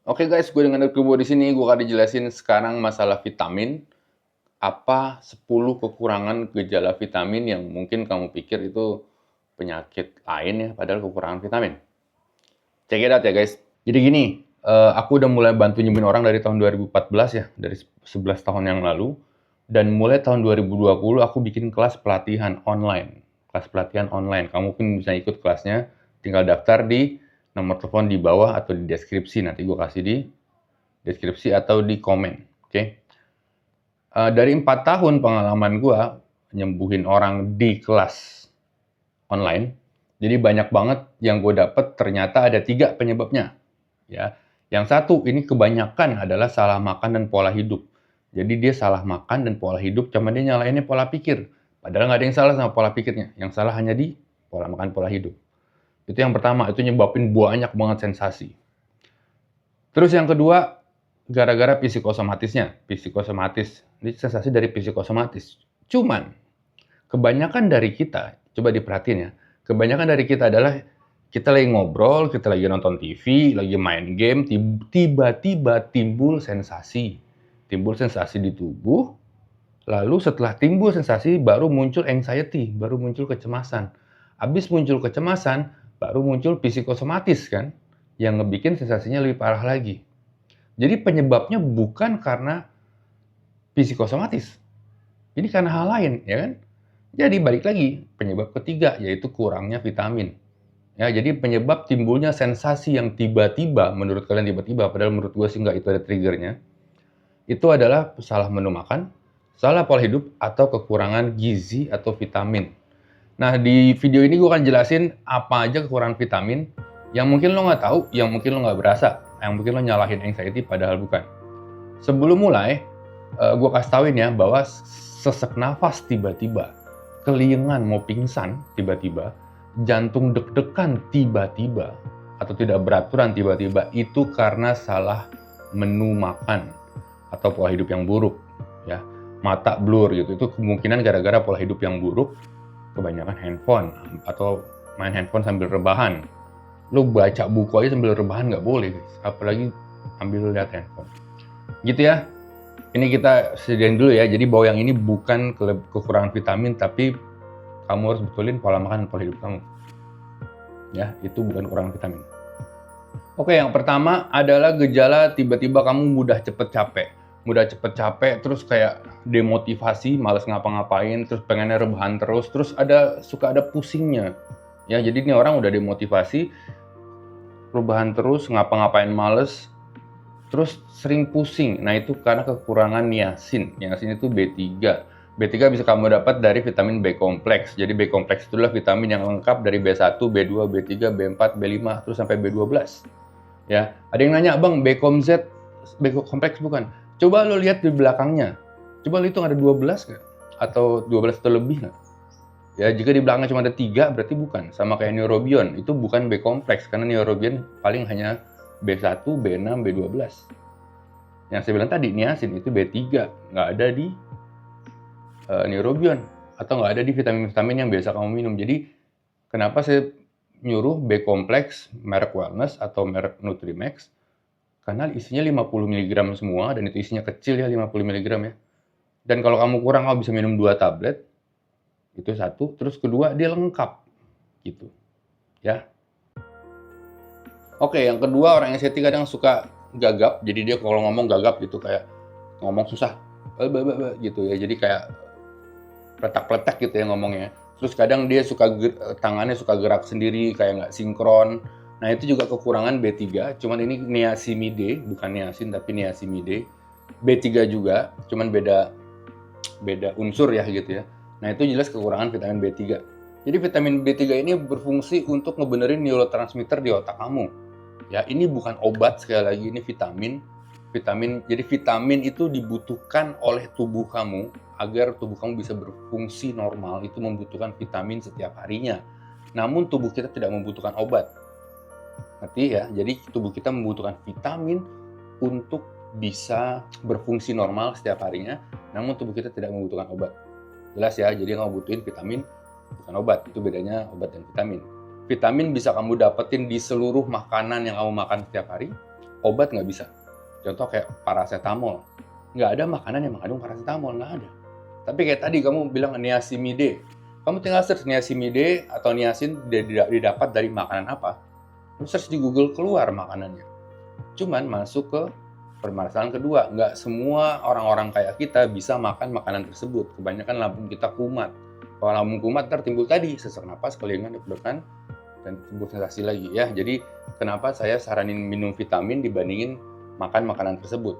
Oke guys, gue dengan Kubo di sini. Gue akan dijelasin sekarang masalah vitamin. Apa 10 kekurangan gejala vitamin yang mungkin kamu pikir itu penyakit lain ya, padahal kekurangan vitamin. Check it out ya guys. Jadi gini, aku udah mulai bantu nyembuhin orang dari tahun 2014 ya, dari 11 tahun yang lalu. Dan mulai tahun 2020 aku bikin kelas pelatihan online. Kelas pelatihan online. Kamu pun bisa ikut kelasnya, tinggal daftar di nomor telepon di bawah atau di deskripsi. Nanti gue kasih di deskripsi atau di komen. Oke. Dari 4 tahun pengalaman gue nyembuhin orang di kelas online, jadi banyak banget yang gue dapet ternyata ada 3 penyebabnya. Ya, yang satu ini kebanyakan adalah salah makan dan pola hidup. Jadi dia salah makan dan pola hidup, cuma dia nyalainnya pola pikir. Padahal nggak ada yang salah sama pola pikirnya. Yang salah hanya di pola makan, pola hidup. Itu yang pertama, itu nyebabin banyak banget sensasi. Terus yang kedua, gara-gara psikosomatisnya. Psikosomatis, ini sensasi dari psikosomatis. Cuman, kebanyakan dari kita, coba diperhatiin ya, kebanyakan dari kita adalah kita lagi ngobrol, kita lagi nonton TV, lagi main game, tiba-tiba timbul sensasi. Timbul sensasi di tubuh, lalu setelah timbul sensasi baru muncul anxiety, baru muncul kecemasan. Habis muncul kecemasan, baru muncul psikosomatis kan, yang ngebikin sensasinya lebih parah lagi. Jadi penyebabnya bukan karena psikosomatis. Ini karena hal lain, ya kan? Jadi balik lagi, penyebab ketiga yaitu kurangnya vitamin. Ya, jadi penyebab timbulnya sensasi yang tiba-tiba, menurut kalian tiba-tiba, padahal menurut gue sih nggak itu ada triggernya, itu adalah salah menu makan, salah pola hidup, atau kekurangan gizi atau vitamin. Nah, di video ini gue akan jelasin apa aja kekurangan vitamin yang mungkin lo nggak tahu, yang mungkin lo nggak berasa, yang mungkin lo nyalahin anxiety padahal bukan. Sebelum mulai, gue kasih tauin ya bahwa sesak nafas tiba-tiba, kelingan mau pingsan tiba-tiba, jantung deg-degan tiba-tiba, atau tidak beraturan tiba-tiba, itu karena salah menu makan atau pola hidup yang buruk. Ya, mata blur gitu, itu kemungkinan gara-gara pola hidup yang buruk, kebanyakan handphone atau main handphone sambil rebahan. Lu baca buku aja sambil rebahan nggak boleh guys, apalagi sambil lihat handphone. Gitu ya. Ini kita sediain dulu ya. Jadi bahwa yang ini bukan kekurangan vitamin, tapi kamu harus betulin pola makan dan pola hidup kamu. Ya, itu bukan kekurangan vitamin. Oke, yang pertama adalah gejala tiba-tiba kamu mudah cepet capek. Mudah cepet capek, terus kayak demotivasi, males ngapa-ngapain, terus pengennya rebahan terus suka ada pusingnya. Ya, jadi ini orang udah demotivasi, rebahan terus, ngapa-ngapain males, terus sering pusing. Nah, itu karena kekurangan niacin. Niacin itu B3. B3 bisa kamu dapat dari vitamin B kompleks. Jadi B kompleks itu adalah vitamin yang lengkap dari B1, B2, B3, B4, B5, terus sampai B12. Ya, ada yang nanya, "Bang, B komz, B kompleks bukan?" Coba lo lihat di belakangnya. Coba lo hitung ada 12 nggak? Atau 12 atau lebih nggak? Ya, jika di belakangnya cuma ada 3, berarti bukan. Sama kayak neurobion, itu bukan B kompleks. Karena neurobion paling hanya B1, B6, B12. Yang saya bilang tadi, niacin itu B3, nggak ada di neurobion, atau nggak ada di vitamin-vitamin yang biasa kamu minum. Jadi, kenapa saya nyuruh B kompleks, merek Wellness atau merek Nutrimax, karena isinya 50 mg semua, dan itu isinya kecil ya, 50 mg ya. Dan kalau kamu kurang, kamu bisa minum 2 tablet, itu satu. Terus kedua, dia lengkap, gitu. Ya. Oke, yang kedua, orang anxiety kadang suka gagap, jadi dia kalau ngomong gagap gitu, kayak ngomong susah, gitu ya, jadi kayak pletak-pletak gitu ya ngomongnya. Terus kadang dia suka tangannya suka gerak sendiri, kayak nggak sinkron. Nah, itu juga kekurangan B3, cuman ini niacinamide, bukan niacin tapi niacinamide. B3 juga, cuman beda unsur ya gitu ya. Nah, itu jelas kekurangan vitamin B3. Jadi vitamin B3 ini berfungsi untuk ngebenerin neurotransmitter di otak kamu. Ya, ini bukan obat, sekali lagi ini vitamin. Jadi vitamin itu dibutuhkan oleh tubuh kamu agar tubuh kamu bisa berfungsi normal, itu membutuhkan vitamin setiap harinya. Namun tubuh kita tidak membutuhkan obat. Ngerti ya? Jadi tubuh kita membutuhkan vitamin untuk bisa berfungsi normal setiap harinya, namun tubuh kita tidak membutuhkan obat. Jelas ya? Jadi yang kamu butuhin vitamin, bukan obat. Itu bedanya obat dan vitamin. Vitamin bisa kamu dapetin di seluruh makanan yang kamu makan setiap hari. obat nggak bisa. Contoh kayak paracetamol. Nggak ada makanan yang mengandung paracetamol, nggak ada. Tapi kayak tadi kamu bilang niacinamide. Kamu tinggal search niacinamide atau niacin didapat dari makanan apa. Lu search di Google keluar makanannya. Cuman masuk ke permasalahan kedua, nggak semua orang-orang kayak kita bisa makan makanan tersebut. Kebanyakan lambung kita kumat. Kalau lambung kumat ntar timbul tadi sesak napas, kelingan, deg-degan, dan timbul sensasi lagi ya. Jadi kenapa saya saranin minum vitamin dibandingin makan makanan tersebut.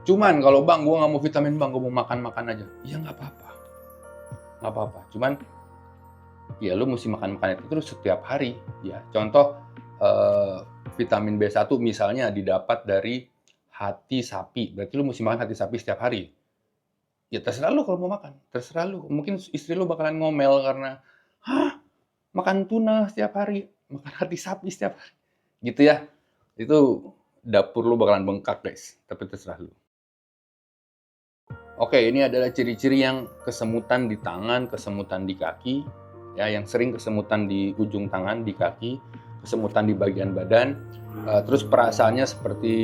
Cuman kalau bang, gue nggak mau vitamin bang, gue mau makan aja. Ya nggak apa-apa, nggak apa-apa. Cuman ya lu mesti makan itu terus setiap hari ya. Contoh vitamin B1 misalnya didapat dari hati sapi, berarti lu mesti makan hati sapi setiap hari. Ya terserah lu kalau mau makan, terserah lu. Mungkin istri lu bakalan ngomel karena, hah, makan tuna setiap hari, makan hati sapi setiap hari, gitu ya. Itu dapur lu bakalan bengkak guys, tapi terserah lu. Oke, ini adalah ciri-ciri yang kesemutan di tangan, kesemutan di kaki, ya, yang sering kesemutan di ujung tangan, di kaki, kesemutan di bagian badan, terus perasaannya seperti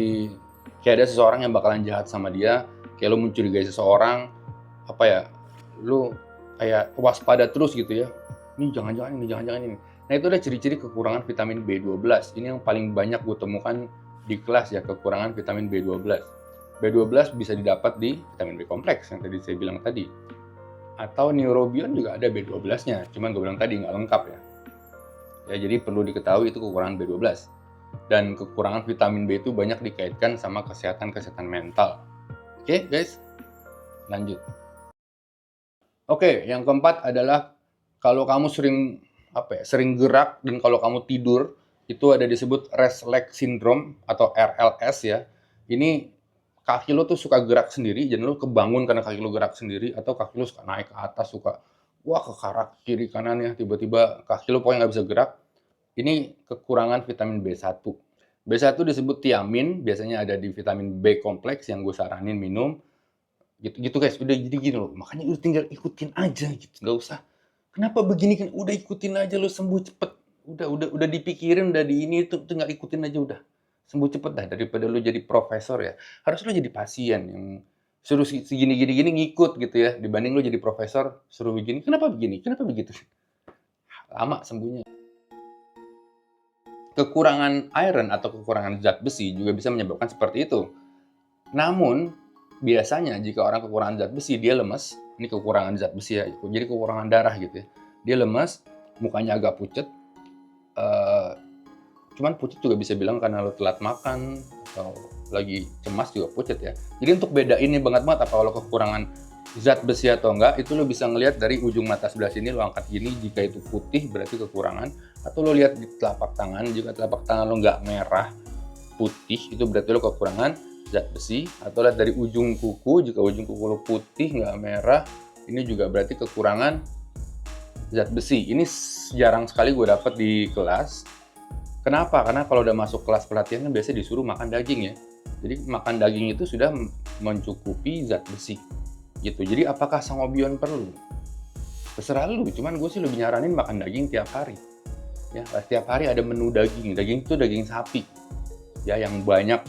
kayak ada seseorang yang bakalan jahat sama dia, kayak lu mencurigai seseorang, apa ya, lu kayak waspada terus gitu ya, ini jangan-jangan ini. Nah itu ada ciri-ciri kekurangan vitamin B12, ini yang paling banyak gue temukan di kelas ya, kekurangan vitamin B12. B12 bisa didapat di vitamin B kompleks yang tadi saya bilang tadi. Atau neurobion juga ada B12-nya, cuman gue bilang tadi nggak lengkap ya. Ya jadi perlu diketahui itu kekurangan B12. Dan kekurangan vitamin B itu banyak dikaitkan sama kesehatan mental. Oke, guys. Lanjut. Oke, yang keempat adalah kalau kamu sering gerak dan kalau kamu tidur itu ada disebut rest leg syndrome atau RLS ya. Ini kaki lo tuh suka gerak sendiri, jadi lo kebangun karena kaki lo gerak sendiri, atau kaki lo suka naik ke atas, suka wah ke karak kiri kanan ya, tiba-tiba kaki lo pokoknya nggak bisa gerak. Ini kekurangan vitamin B1. B1 disebut tiamin, biasanya ada di vitamin B kompleks yang gue saranin minum. Gitu guys, udah jadi gini loh. Makanya udah tinggal ikutin aja gitu, nggak usah. Kenapa begini kan? Udah ikutin aja lo sembuh cepet. Udah dipikirin, udah di ini itu tinggal ikutin aja udah. Sembuh cepet dah daripada lu jadi profesor ya. Harus lu jadi pasien yang suruh segini gini ngikut gitu ya, dibanding lu jadi profesor suruh begini, kenapa begini? Kenapa begitu? Lama sembuhnya. Kekurangan iron atau kekurangan zat besi juga bisa menyebabkan seperti itu. Namun biasanya jika orang kekurangan zat besi dia lemes, ini kekurangan zat besi ya, jadi kekurangan darah gitu ya. Dia lemes, mukanya agak pucet, cuman pucet juga bisa bilang karena lo telat makan atau lagi cemas juga pucet ya. Jadi untuk bedain ini banget apa kalau kekurangan zat besi atau enggak, itu lo bisa ngelihat dari ujung mata sebelah sini, lo angkat gini, jika itu putih berarti kekurangan, atau lo lihat di telapak tangan, jika telapak tangan lo nggak merah putih itu berarti lo kekurangan zat besi, atau lihat dari ujung kuku, jika ujung kuku lo putih nggak merah, ini juga berarti kekurangan zat besi. Ini jarang sekali gue dapet di kelas. Kenapa? Karena kalau udah masuk kelas pelatihan kan biasanya disuruh makan daging ya. Jadi makan daging itu sudah mencukupi zat besi. Gitu. Jadi apakah sangobion perlu? Terserah lu, cuman gue sih lebih nyaranin makan daging tiap hari. Ya, setiap hari ada menu daging. Daging itu daging sapi. Ya, yang banyak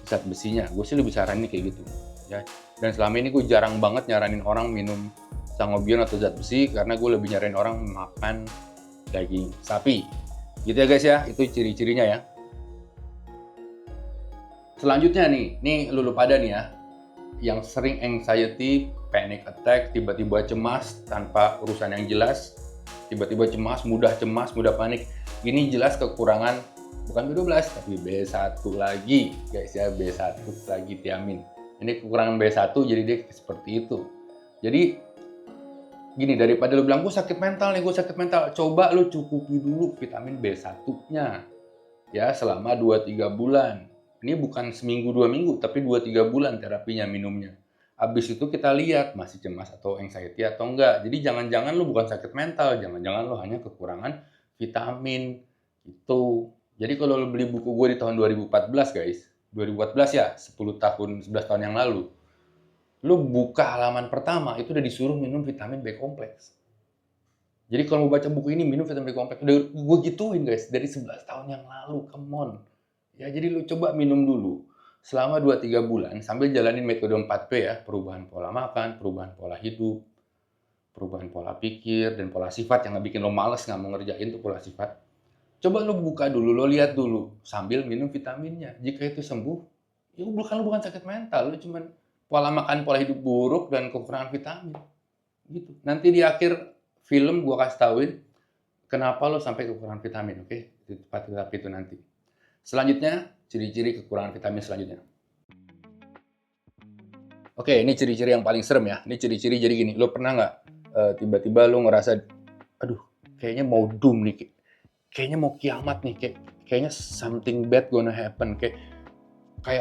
zat besinya. Gue sih lebih saranin kayak gitu. Ya. Dan selama ini gue jarang banget nyaranin orang minum sangobion atau zat besi karena gue lebih nyaranin orang makan daging sapi. Gitu ya guys ya, itu ciri-cirinya ya. Selanjutnya nih lulu pada nih ya, yang sering anxiety, panic attack, tiba-tiba cemas tanpa urusan yang jelas, tiba-tiba cemas, mudah panik. Ini jelas kekurangan bukan B12 tapi B1 lagi guys ya, B1 lagi tiamin. Ini kekurangan B1 jadi dia seperti itu. Jadi gini, daripada lu bilang gue sakit mental, coba lu cukupi dulu vitamin B1-nya ya selama 2-3 bulan. Ini bukan seminggu 2 minggu, tapi 2-3 bulan terapinya minumnya. Habis itu kita lihat masih cemas atau anxiety atau enggak. Jadi jangan-jangan lu bukan sakit mental, jangan-jangan lu hanya kekurangan vitamin itu. Jadi kalau lu beli buku gue di tahun 2014 guys, 2014 ya, 10 tahun, 11 tahun yang lalu, lu buka halaman pertama itu udah disuruh minum vitamin B kompleks. Jadi kalau mau baca buku ini minum vitamin B kompleks, udah gue gituin guys dari 11 tahun yang lalu, come on. Ya jadi lu coba minum dulu selama 2-3 bulan sambil jalanin metode 4P ya, perubahan pola makan, perubahan pola hidup, perubahan pola pikir, dan pola sifat yang bikin lo males nggak mau ngerjain tuh pola sifat. Coba lo buka dulu, lo lihat dulu sambil minum vitaminnya. Jika itu sembuh, ya bukan lo bukan sakit mental, lo cuman pola makan, pola hidup buruk dan kekurangan vitamin. Gitu. Nanti di akhir film gua kasih tauin kenapa lo sampai kekurangan vitamin, oke? Di tempat itu nanti. Selanjutnya, ciri-ciri kekurangan vitamin selanjutnya. Oke, ini ciri-ciri yang paling serem ya. Ini ciri-ciri jadi gini, lo pernah nggak tiba-tiba lo ngerasa, aduh, kayaknya mau doom nih, kayaknya mau kiamat nih, kayaknya something bad gonna happen, kayak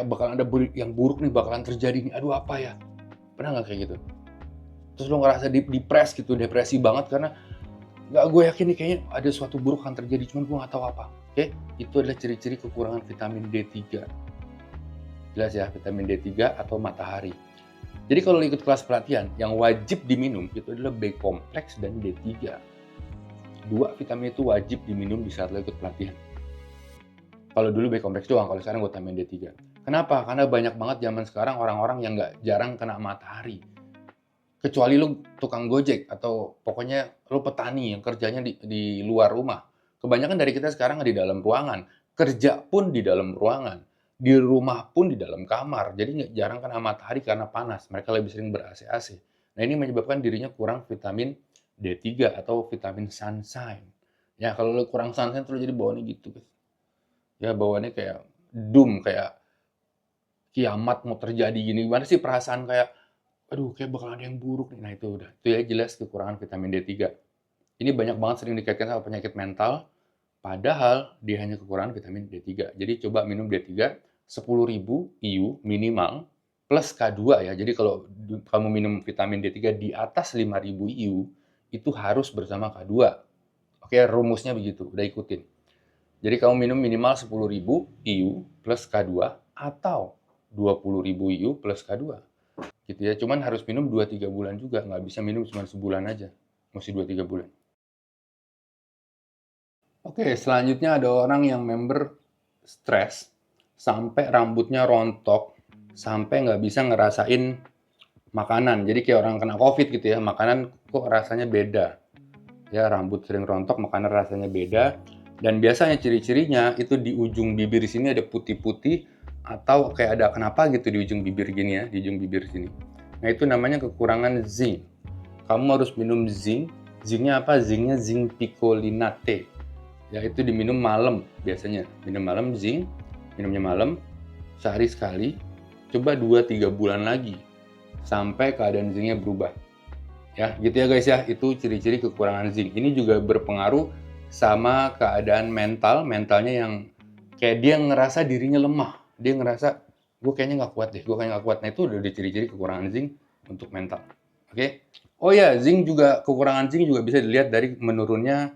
bakalan ada yang buruk nih bakalan terjadi nih. Aduh apa ya? Pernah nggak kayak gitu? Terus lo ngerasa depresi gitu, depresi banget karena nggak, gue yakin nih kayaknya ada suatu buruk akan terjadi, cuman gue nggak tahu apa. Oke, itu adalah ciri-ciri kekurangan vitamin D3. Jelas ya, vitamin D3 atau matahari. Jadi kalau lo ikut kelas pelatihan, yang wajib diminum itu adalah B kompleks dan D3. Dua vitamin itu wajib diminum di saat lo ikut pelatihan. Kalau dulu B kompleks doang, kalau sekarang gue tambahin D3. Kenapa? Karena banyak banget zaman sekarang orang-orang yang nggak jarang kena matahari. Kecuali lu tukang gojek atau pokoknya lu petani yang kerjanya di luar rumah. Kebanyakan dari kita sekarang di dalam ruangan. Kerja pun di dalam ruangan. Di rumah pun di dalam kamar. Jadi nggak jarang kena matahari karena panas. Mereka lebih sering ber-AC-AC. Nah ini menyebabkan dirinya kurang vitamin D3 atau vitamin sunshine. Ya kalau lu kurang sunshine tuh lu jadi bawaannya gitu, guys. Ya bawaannya kayak doom, kayak kiamat mau terjadi gini. Gimana sih perasaan kayak, aduh kayak bakal ada yang buruk nih. Nah itu udah, itu ya jelas kekurangan vitamin D3. Ini banyak banget sering dikaitkan sama penyakit mental, padahal dia hanya kekurangan vitamin D3. Jadi coba minum D3 10.000 IU minimal plus K2 ya. Jadi kalau kamu minum vitamin D3 di atas 5.000 IU, itu harus bersama K2. Oke, rumusnya begitu, udah ikutin. Jadi kamu minum minimal 10.000 IU plus K2 atau 20.000 IU plus K2. Gitu ya. Cuman harus minum 2-3 bulan juga, nggak bisa minum cuma sebulan aja. Mesti 2-3 bulan. Oke, selanjutnya ada orang yang member stres sampai rambutnya rontok, sampai nggak bisa ngerasain makanan. Jadi kayak orang kena COVID gitu ya, makanan kok rasanya beda. Ya, rambut sering rontok, makanan rasanya beda. Dan biasanya ciri-cirinya itu di ujung bibir sini ada putih-putih atau kayak ada kenapa gitu di ujung bibir gini ya, di ujung bibir sini. Nah, itu namanya kekurangan zinc. Kamu harus minum zinc. Zincnya apa? Zincnya zinc picolinate. Ya, itu diminum malam biasanya. Minum malam zinc, minumnya malam, sehari sekali. Coba 2-3 bulan lagi sampai keadaan zincnya berubah. Ya, gitu ya guys ya. Itu ciri-ciri kekurangan zinc. Ini juga berpengaruh sama keadaan mentalnya yang kayak dia ngerasa dirinya lemah. Dia ngerasa, gue kayaknya nggak kuat deh, gue kayaknya nggak kuat. Nah, itu udah ciri-ciri kekurangan zinc untuk mental. Oke? Oh ya, kekurangan zinc juga bisa dilihat dari menurunnya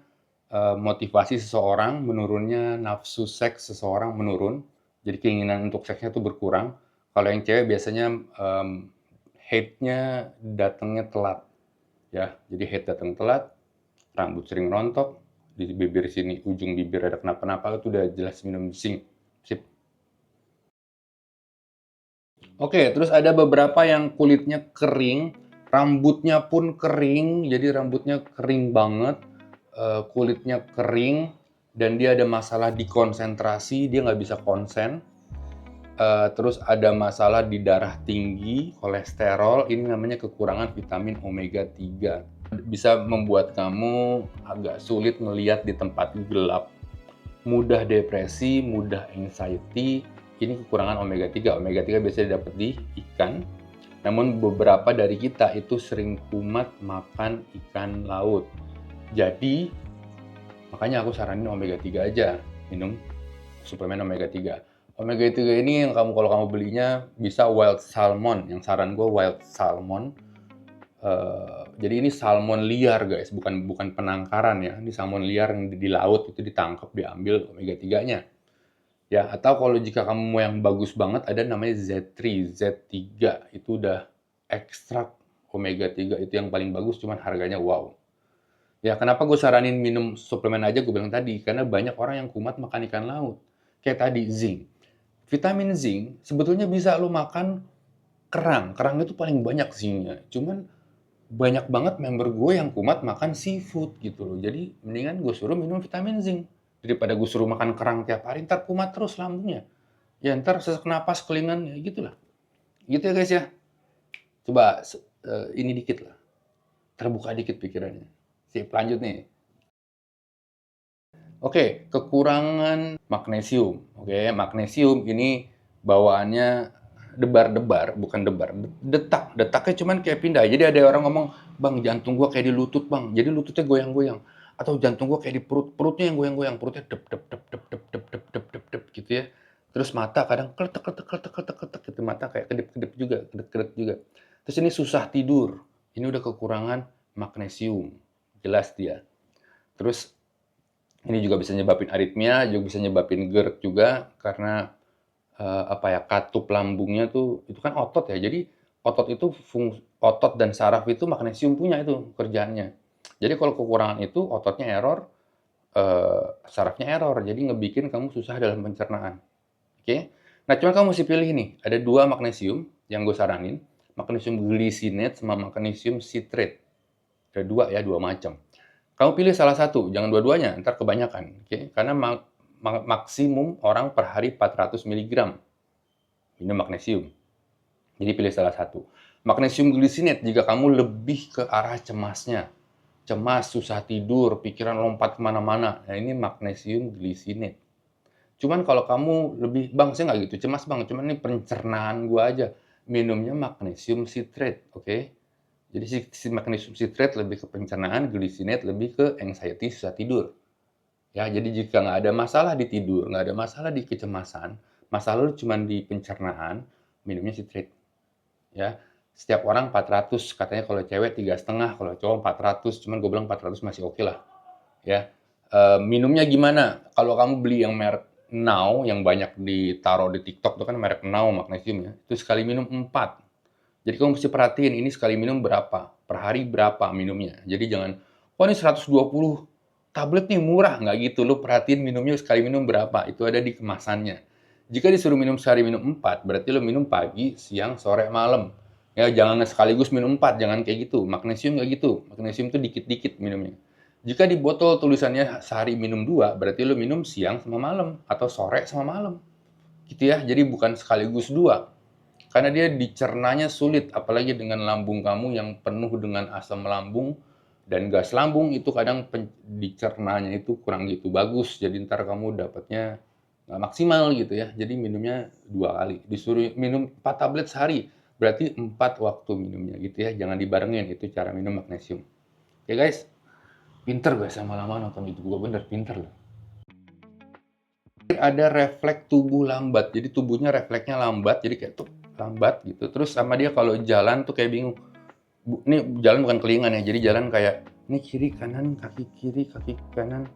motivasi seseorang, menurunnya nafsu seks seseorang menurun. Jadi keinginan untuk seksnya itu berkurang. Kalau yang cewek biasanya hate-nya datangnya telat. Ya, jadi hate datang telat, rambut sering rontok, di bibir sini, ujung bibir ada kenapa-napa, itu udah jelas minum zinc. Sip. Oke, terus ada beberapa yang kulitnya kering, rambutnya pun kering, jadi rambutnya kering banget, kulitnya kering, dan dia ada masalah di konsentrasi, dia nggak bisa konsen. Terus ada masalah di darah tinggi, kolesterol, ini namanya kekurangan vitamin omega 3. Bisa membuat kamu agak sulit melihat di tempat gelap, mudah depresi, mudah anxiety. Ini kekurangan omega 3. Omega 3 biasanya dapat di ikan. Namun beberapa dari kita itu sering kumat makan ikan laut. Jadi makanya aku saranin omega 3 aja, minum suplemen omega 3. Omega 3 ini yang kalau kamu belinya bisa wild salmon. Yang saran gue wild salmon. Jadi ini salmon liar guys, bukan penangkaran ya. Ini salmon liar yang di laut itu ditangkap, diambil omega 3-nya. Ya, atau kalau jika kamu mau yang bagus banget ada namanya Z3, Z3 itu udah ekstrak omega 3 itu yang paling bagus, cuman harganya wow. Ya, kenapa gue saranin minum suplemen aja gue bilang tadi, karena banyak orang yang kumat makan ikan laut. Kayak tadi zinc. Vitamin zinc sebetulnya bisa lu makan kerang. Kerang itu paling banyak zinc-nya. Cuman banyak banget member gue yang kumat makan seafood gitu loh. Jadi mendingan gue suruh minum vitamin zinc daripada gue suruh makan kerang tiap hari, ntar kumat terus lambungnya. Ya ntar sesak napas, kelingan, ya gitulah. Gitu ya guys ya. Coba ini dikit lah, terbuka dikit pikirannya. Sip, lanjut nih. Oke, kekurangan magnesium. Oke, magnesium ini bawaannya debar-debar, bukan debar, detak. Detaknya cuman kayak pindah. Jadi ada orang ngomong, "Bang, jantung gua kayak di lutut, Bang." Jadi lututnya goyang-goyang. Atau jantung gua kayak di perut, perutnya yang goyang-goyang, perutnya dep dep dep dep dep dep dep dep dep dep gitu ya. Terus mata kadang kletek kletek kletek kletek kletek gitu, mata kayak kedip-kedip juga, kedip-kedip juga. Terus ini susah tidur. Ini udah kekurangan magnesium. Jelas dia. Terus ini juga bisa nyebabin aritmia, juga bisa nyebabin GERD juga karena apa ya, katup lambungnya tuh itu kan otot ya. Jadi otot itu otot dan saraf itu magnesium punya itu kerjaannya. Jadi kalau kekurangan itu ototnya error, sarafnya error. Jadi ngebikin kamu susah dalam pencernaan. Oke. Nah, cuman kamu mesti pilih nih, ada dua magnesium yang gue saranin, magnesium glycinate sama magnesium citrate. Ada dua ya, dua macam. Kamu pilih salah satu, jangan dua-duanya, ntar kebanyakan. Oke? Karena maksimum orang per hari 400 miligram minum magnesium. Jadi pilih salah satu. Magnesium glycinate jika kamu lebih ke arah cemasnya. Cemas, susah tidur, pikiran lompat kemana-mana. Nah ini magnesium glycinate. Cuman kalau kamu lebih, "Bang, saya nggak gitu cemas, Bang. Cuman ini pencernaan gua aja." Minumnya magnesium citrate, oke? Jadi si magnesium citrate lebih ke pencernaan, glycinate lebih ke anxiety, susah tidur. Ya, jadi jika nggak ada masalah di tidur, nggak ada masalah di kecemasan, masalah lu cuma di pencernaan, minumnya citrate. Ya, setiap orang 400, katanya kalau cewek 3,5, kalau cowok 400, cuman gue bilang 400 masih oke lah. Ya, minumnya gimana? Kalau kamu beli yang merek Now, yang banyak ditaruh di TikTok itu kan merek Now magnesium ya, itu sekali minum 4. Jadi kamu mesti perhatiin ini sekali minum berapa, per hari berapa minumnya. Jadi jangan, "Oh ini 120 tablet nih murah." Nggak gitu, lu perhatiin minumnya sekali minum berapa, itu ada di kemasannya. Jika disuruh minum sehari minum 4, berarti lu minum pagi, siang, sore, malam. Ya jangan sekaligus minum 4, jangan kayak gitu. Magnesium nggak gitu, magnesium tuh dikit-dikit minumnya. Jika di botol tulisannya sehari minum 2, berarti lu minum siang sama malam, atau sore sama malam. Gitu ya, jadi bukan sekaligus 2. Karena dia dicernanya sulit, apalagi dengan lambung kamu yang penuh dengan asam lambung dan gas lambung itu kadang dicernanya itu kurang gitu bagus. Jadi ntar kamu dapatnya nggak maksimal gitu ya. Jadi minumnya 2 kali. Disuruh minum 4 tablet sehari, berarti 4 waktu minumnya gitu ya. Jangan dibarengin, itu cara minum magnesium. Oke guys, pinter guys sama lama nonton itu gue bener pinter loh. Ada refleks tubuh lambat, jadi tubuhnya refleksnya lambat, jadi kayak tuh lambat gitu. Terus sama dia kalau jalan tuh kayak bingung. Ini jalan bukan kelingan ya, jadi jalan kayak ini kiri kanan, kaki kanan,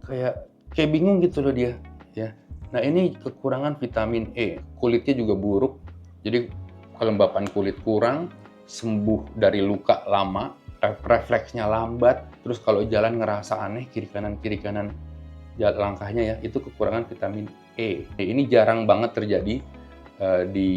kayak bingung gitu loh dia, ya. Nah ini kekurangan vitamin E, kulitnya juga buruk, jadi kelembapan kulit kurang, sembuh dari luka lama, refleksnya lambat, terus kalau jalan ngerasa aneh kiri kanan langkahnya ya, itu kekurangan vitamin E. Ini jarang banget terjadi di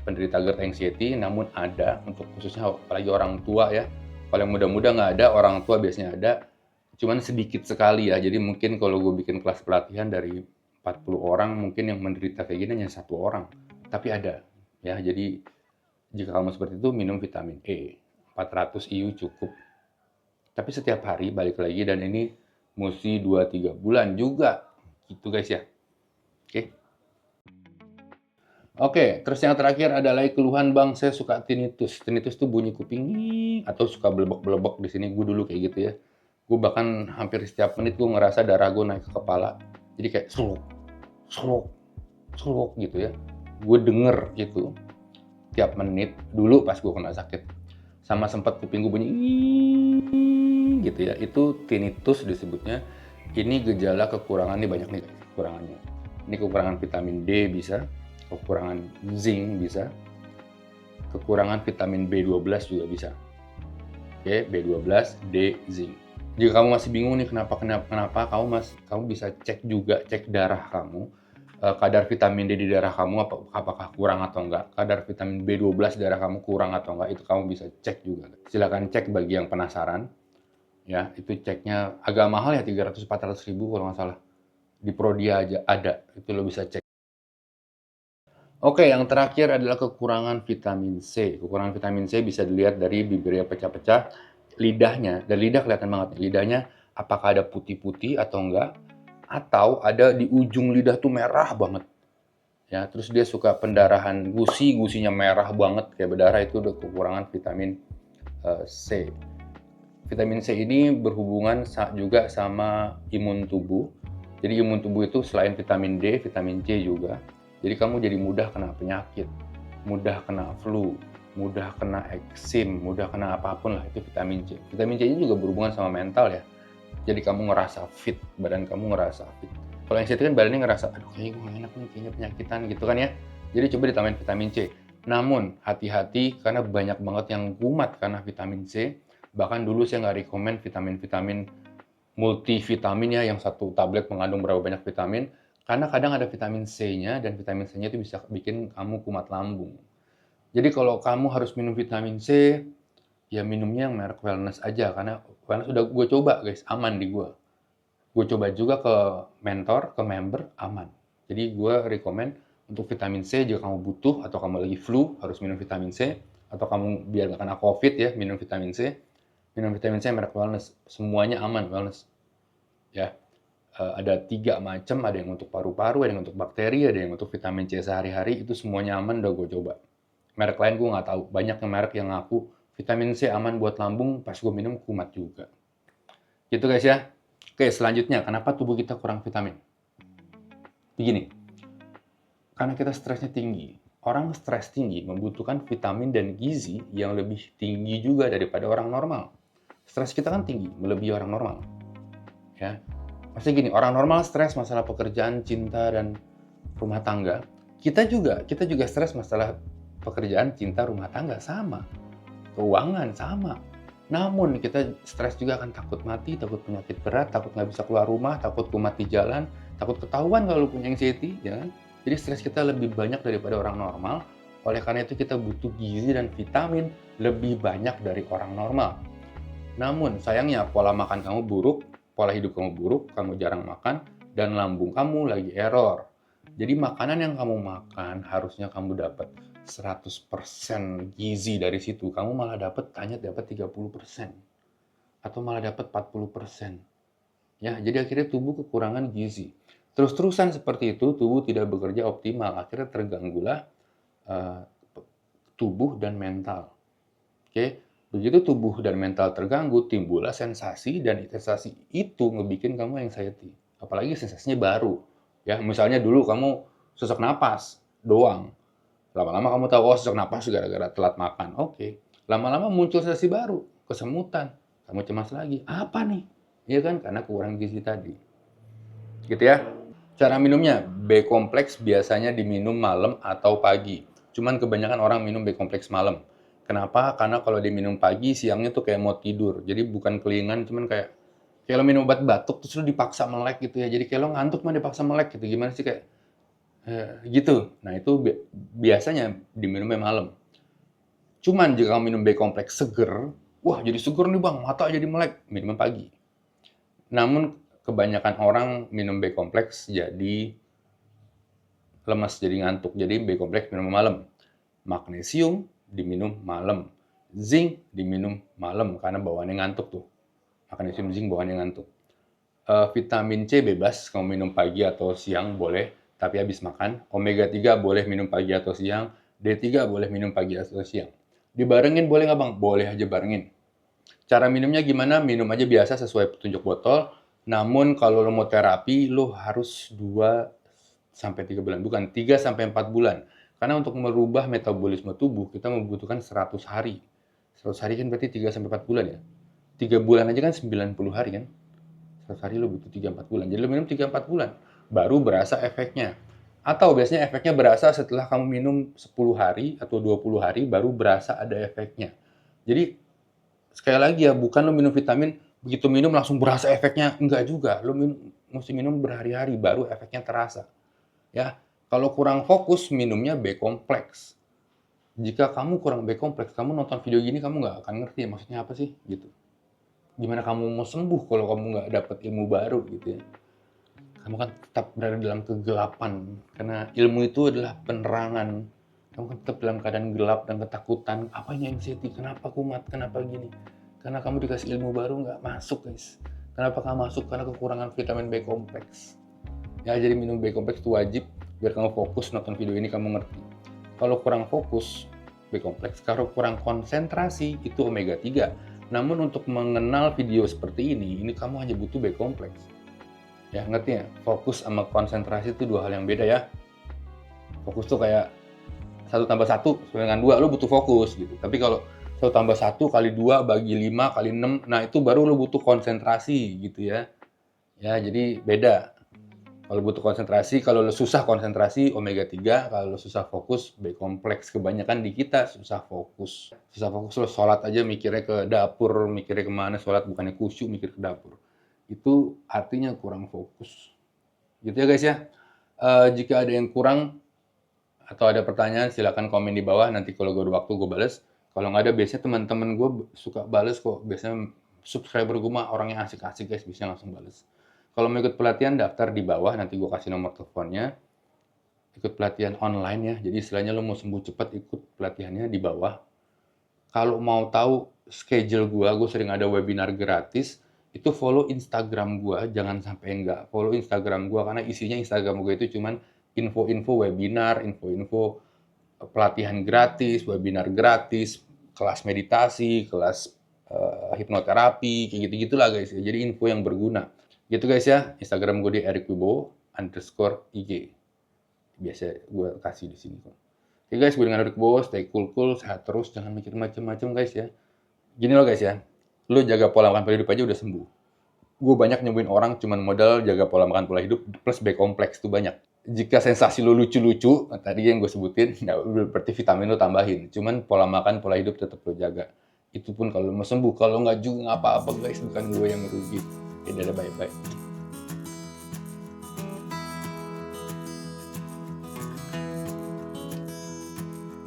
penderita GERD anxiety, namun ada untuk khususnya apalagi orang tua ya. Kalau yang muda-muda nggak ada, orang tua biasanya ada, cuman sedikit sekali ya. Jadi mungkin kalau gue bikin kelas pelatihan dari 40 orang, mungkin yang menderita kayak gini hanya 1 orang. Tapi ada ya. Jadi jika kamu seperti itu, minum vitamin E. 400 IU cukup. Tapi setiap hari balik lagi, dan ini mesti 2-3 bulan juga. Gitu guys ya. Oke. Oke, terus yang terakhir adalah keluhan, "Bang, saya suka tinnitus." Tinnitus tuh bunyi kuping atau suka belebek-belebek di sini. Gue dulu kayak gitu ya. Gue bahkan hampir setiap menit gue ngerasa darah gue naik ke kepala. Jadi kayak seruk, seruk, seruk gitu ya. Gue denger itu tiap menit dulu pas gue kena sakit. Sama sempat kuping gue bunyi gitu ya. Itu tinnitus disebutnya. Ini gejala kekurangan, nih banyak nih kekurangannya. Ini kekurangan vitamin D bisa, kekurangan zinc bisa, kekurangan vitamin B12 juga bisa. Oke, B12, D, zinc. Jika kamu masih bingung nih kenapa, kamu bisa cek juga, cek darah kamu. kadar vitamin D di darah kamu apakah kurang atau enggak, kadar vitamin B12 di darah kamu kurang atau enggak, itu kamu bisa cek juga. Silakan cek bagi yang penasaran, ya, itu ceknya agak mahal ya, 300-400 ribu kalau nggak salah. Di Prodia aja ada, itu lo bisa cek. Oke, yang terakhir adalah kekurangan vitamin C. Kekurangan vitamin C bisa dilihat dari bibirnya pecah-pecah, lidahnya, dan lidah kelihatan banget. Lidahnya apakah ada putih-putih atau enggak, atau ada di ujung lidah tuh merah banget. Ya, terus dia suka pendarahan gusinya merah banget kayak berdarah, itu udah kekurangan vitamin C. Vitamin C ini berhubungan juga sama imun tubuh. Jadi imun tubuh itu selain vitamin D, vitamin C juga. Jadi kamu jadi mudah kena penyakit, mudah kena flu, mudah kena eksim, mudah kena apapun lah, itu vitamin C. Vitamin C ini juga berhubungan sama mental ya. Jadi kamu ngerasa fit, badan kamu ngerasa fit. Kalau yang C itu kan badannya ngerasa, aduh kayaknya gue gak enak nih, kayaknya penyakitan gitu kan ya. Jadi coba ditambahin vitamin C. Namun hati-hati karena banyak banget yang kumat karena vitamin C. Bahkan dulu saya nggak rekomen vitamin-vitamin multivitamin ya, yang satu tablet mengandung berapa banyak vitamin. Karena kadang ada vitamin C-nya, dan vitamin C-nya itu bisa bikin kamu kumat lambung. Jadi kalau kamu harus minum vitamin C, ya minumnya yang merek Wellness aja, karena Wellness udah gue coba guys, aman di gue. Gue coba juga ke mentor, ke member, aman. Jadi gue rekomen untuk vitamin C jika kamu butuh atau kamu lagi flu harus minum vitamin C, atau kamu biar gak kena COVID ya minum vitamin C. Minum vitamin C merek Wellness, semuanya aman Wellness. Ya, ada 3 macam, ada yang untuk paru-paru, ada yang untuk bakteri, ada yang untuk vitamin C sehari-hari, itu semuanya aman, udah gue coba. Merek lain gue nggak tahu, banyak yang merek yang ngaku vitamin C aman buat lambung, pas gue minum kumat juga. Gitu guys ya. Oke, selanjutnya, kenapa tubuh kita kurang vitamin? Begini, karena kita stresnya tinggi. Orang stres tinggi membutuhkan vitamin dan gizi yang lebih tinggi juga daripada orang normal. Stres kita kan tinggi, melebihi orang normal. Ya, maksudnya gini, orang normal stres masalah pekerjaan, cinta, dan rumah tangga. Kita juga stres masalah pekerjaan, cinta, rumah tangga, sama. Keuangan, sama. Namun kita stres juga akan takut mati, takut penyakit berat, takut nggak bisa keluar rumah, takut kumat di jalan, takut ketahuan kalau punya anxiety, ya kan? Jadi stres kita lebih banyak daripada orang normal. Oleh karena itu kita butuh gizi dan vitamin lebih banyak dari orang normal. Namun sayangnya pola makan kamu buruk, pola hidup kamu buruk, kamu jarang makan, dan lambung kamu lagi error. Jadi makanan yang kamu makan harusnya kamu dapat 100% gizi dari situ. Kamu malah hanya dapat 30%. Atau malah dapat 40%. Ya, jadi akhirnya tubuh kekurangan gizi. Terus-terusan seperti itu, tubuh tidak bekerja optimal. Akhirnya terganggulah uh, tubuh dan mental. Oke, begitu tubuh dan mental terganggu, timbullah sensasi, dan sensasi itu ngebikin kamu anxiety. Apalagi sensasinya baru. Ya, misalnya dulu kamu sesak napas doang. Lama-lama kamu tahu, oh sesak napas gara-gara telat makan. Oke. Lama-lama muncul sensasi baru, kesemutan. Kamu cemas lagi. Apa nih? Iya kan? Karena kurang gizi tadi. Gitu ya. Cara minumnya, B kompleks biasanya diminum malam atau pagi. Cuman kebanyakan orang minum B kompleks malam. Kenapa? Karena kalau diminum pagi, siangnya tuh kayak mau tidur. Jadi bukan kelingan, cuman kayak lo minum obat batuk terus lo dipaksa melek gitu ya. Jadi kayak lo ngantuk mah dipaksa melek gitu. Gimana sih kayak gitu. Nah, itu biasanya diminumnya malam. Cuman jika kamu minum B kompleks seger, wah jadi seger nih bang, mata jadi melek, minum pagi. Namun kebanyakan orang minum B kompleks jadi lemas, jadi ngantuk. Jadi B kompleks minum malam. Magnesium diminum malam. Zinc diminum malam karena bawaannya ngantuk tuh. Magnesium, zinc bawaannya ngantuk. Vitamin C bebas, kamu minum pagi atau siang boleh, tapi habis makan. Omega 3 boleh minum pagi atau siang. D3 boleh minum pagi atau siang. Dibarengin boleh nggak bang? Boleh aja barengin. Cara minumnya gimana? Minum aja biasa sesuai petunjuk botol. Namun kalau lo mau terapi, lo harus 2 sampai 3 bulan. Bukan, 3 sampai 4 bulan. Karena untuk merubah metabolisme tubuh, kita membutuhkan 100 hari. 100 hari kan berarti 3 sampai 4 bulan ya. 3 bulan aja kan 90 hari kan. 100 hari lo butuh 3-4 bulan. Jadi lo minum 3-4 bulan. Baru berasa efeknya. Atau biasanya efeknya berasa setelah kamu minum 10 hari atau 20 hari, baru berasa ada efeknya. Jadi sekali lagi ya, bukan lo minum vitamin, begitu minum langsung berasa efeknya. Enggak juga. Lo mesti minum berhari-hari, baru efeknya terasa. Ya, kalau kurang fokus minumnya B kompleks. Jika kamu kurang B kompleks, kamu nonton video gini kamu nggak akan ngerti maksudnya apa sih gitu. Gimana kamu mau sembuh kalau kamu nggak dapat ilmu baru gitu ya. Kamu kan tetap berada dalam kegelapan karena ilmu itu adalah penerangan. Kamu kan tetap dalam keadaan gelap dan ketakutan. Apanya anxiety? Kenapa kumat? Kenapa gini? Karena kamu dikasih ilmu baru nggak masuk guys. Kenapa kamu masuk? Karena kekurangan vitamin B kompleks. Ya jadi minum B kompleks itu wajib biar kamu fokus nonton video ini kamu ngerti. Kalau kurang fokus B kompleks, kalau kurang konsentrasi itu omega 3. Namun untuk mengenal video seperti ini kamu hanya butuh B kompleks. Ya ngerti ya? Fokus sama konsentrasi itu dua hal yang beda ya. Fokus tuh kayak 1+1 sama dengan 2, lu butuh fokus gitu. Tapi kalau 1+1 kali 2 bagi 5 kali 6, nah itu baru lu butuh konsentrasi gitu ya. Ya jadi beda. Kalau butuh konsentrasi, kalau lu susah konsentrasi omega 3, kalau lu susah fokus B kompleks. Kebanyakan di kita susah fokus. Susah fokus lu sholat aja mikirnya ke dapur, mikirnya kemana, sholat bukannya khusyuk mikir ke dapur. Itu artinya kurang fokus. Gitu ya guys ya. Jika ada yang kurang atau ada pertanyaan silakan komen di bawah, nanti kalau gue ada waktu gue bales. Kalau nggak ada biasanya teman-teman gue suka bales kok. Biasanya subscriber gue mah orang yang asik-asik guys, bisa langsung bales. Kalau mau ikut pelatihan daftar di bawah, nanti gue kasih nomor teleponnya. Ikut pelatihan online ya. Jadi istilahnya lo mau sembuh cepat ikut pelatihannya di bawah. Kalau mau tahu schedule gue sering ada webinar gratis. Itu follow Instagram gue, jangan sampai enggak. Follow Instagram gue karena isinya Instagram gue itu cuman info-info webinar, info-info pelatihan gratis, webinar gratis, kelas meditasi, kelas hipnoterapi, kayak gitu-gitulah guys. Jadi info yang berguna. Gitu guys ya, Instagram gue di @erikwibowo_ig. Biasa gue kasih di sini kok. Oke guys, gue dengan Erik Wibowo, stay cool, sehat terus, jangan mikir macem-macem guys ya. Gini loh guys ya, lu jaga pola makan pola hidup aja udah sembuh. Gue banyak nyembuhin orang cuman modal jaga pola makan pola hidup plus B kompleks tuh banyak. Jika sensasi lu lucu-lucu, tadi yang gue sebutin, nah, berarti vitamin lu tambahin. Cuman pola makan pola hidup tetap lu jaga. Itu pun kalau mau sembuh, kalau nggak juga nggak apa-apa guys, bukan gue yang merugi. Dadah, bye-bye.